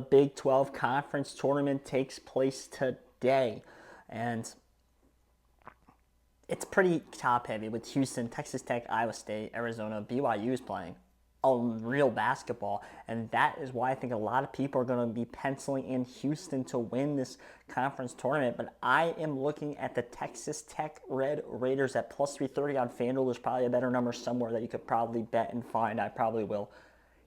Big 12 conference tournament takes place today, and it's pretty top heavy with Houston, Texas Tech, Iowa State, Arizona. BYU is playing real basketball, and that is why I think a lot of people are going to be penciling in Houston to win this conference tournament. But I am looking at the Texas Tech Red Raiders at plus 330 on FanDuel. There's probably a better number somewhere that you could probably bet and find. I probably will.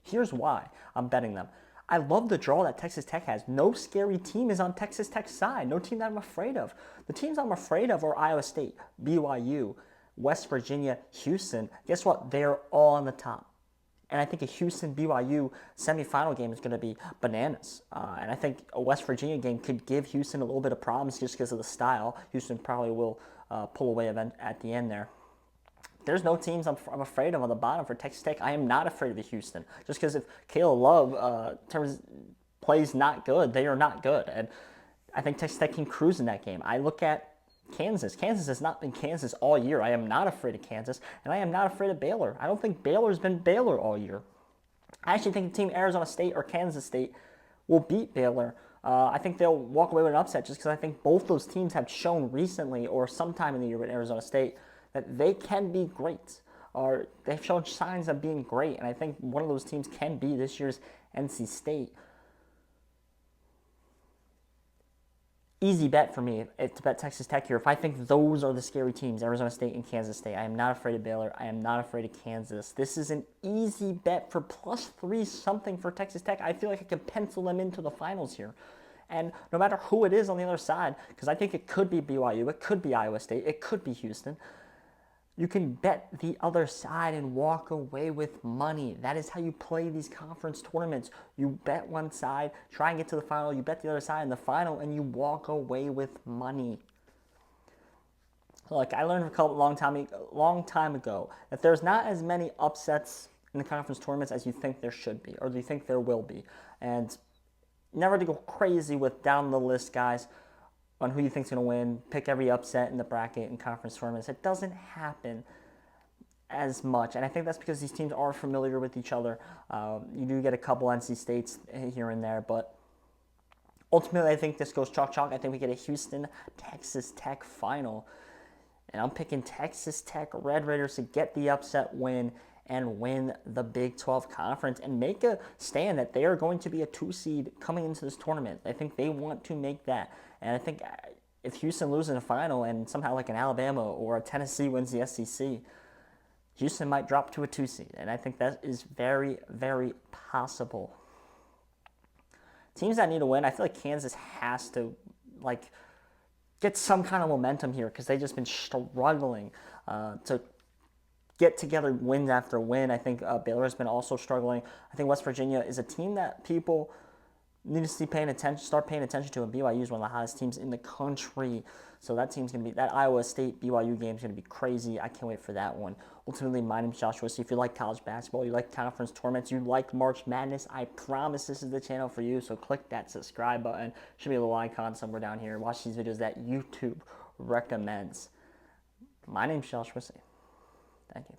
Here's why I'm betting them. I love the draw that Texas Tech has. No scary team is on Texas Tech's side. No team that I'm afraid of. The teams I'm afraid of are Iowa State, BYU, West Virginia, Houston. Guess what? They're all on the top. And I think a Houston-BYU semifinal game is going to be bananas. And I think a West Virginia game could give Houston a little bit of problems just because of the style. Houston probably will pull away at the end there. There's no teams I'm afraid of on the bottom for Texas Tech. I am not afraid of the Houston. Just because if Caleb Love plays not good, they are not good. And I think Texas Tech can cruise in that game. I look at Kansas. Kansas has not been Kansas all year. I am not afraid of Kansas, and I am not afraid of Baylor. I don't think Baylor's been Baylor all year. I actually think the team Arizona State or Kansas State will beat Baylor. I think they'll walk away with an upset just because I think both those teams have shown recently or sometime in the year with Arizona State that they can be great, or they've shown signs of being great, and I think one of those teams can be this year's NC State. Easy bet for me to bet Texas Tech here. If I think those are the scary teams, Arizona State and Kansas State, I am not afraid of Baylor. I am not afraid of Kansas. This is an easy bet for plus 3 something for Texas Tech. I feel like I can pencil them into the finals here. And no matter who it is on the other side, because I think it could be BYU, it could be Iowa State, it could be Houston, you can bet the other side and walk away with money. That is how you play these conference tournaments. You bet one side, try and get to the final. You bet the other side in the final, and you walk away with money. Look, I learned a long time ago that there's not as many upsets in the conference tournaments as you think there should be, or you think there will be. And never to go crazy with down the list guys on who you think's going to win, pick every upset in the bracket and conference tournaments. It doesn't happen as much, and I think that's because these teams are familiar with each other. You do get a couple NC States here and there, but ultimately I think this goes chalk. I think we get a Houston-Texas Tech final, and I'm picking Texas Tech Red Raiders to get the upset win and win the Big 12 Conference and make a stand that they are going to be a 2 seed coming into this tournament. I think they want to make that. And I think if Houston loses in a final and somehow like an Alabama or a Tennessee wins the SEC, Houston might drop to a 2 seed. And I think that is very, very possible. Teams that need to win, I feel like Kansas has to get some kind of momentum here because they've just been struggling to get together win after win. I think Baylor has been also struggling. I think West Virginia is a team that people need to start paying attention to, and BYU is one of the hottest teams in the country. So that Iowa State BYU game is going to be crazy. I can't wait for that one. Ultimately, my name is Joshua. So if you like college basketball, you like conference tournaments, you like March Madness, I promise this is the channel for you. So click that subscribe button. Should be a little icon somewhere down here. Watch these videos that YouTube recommends. My name is Joshua. Thank you.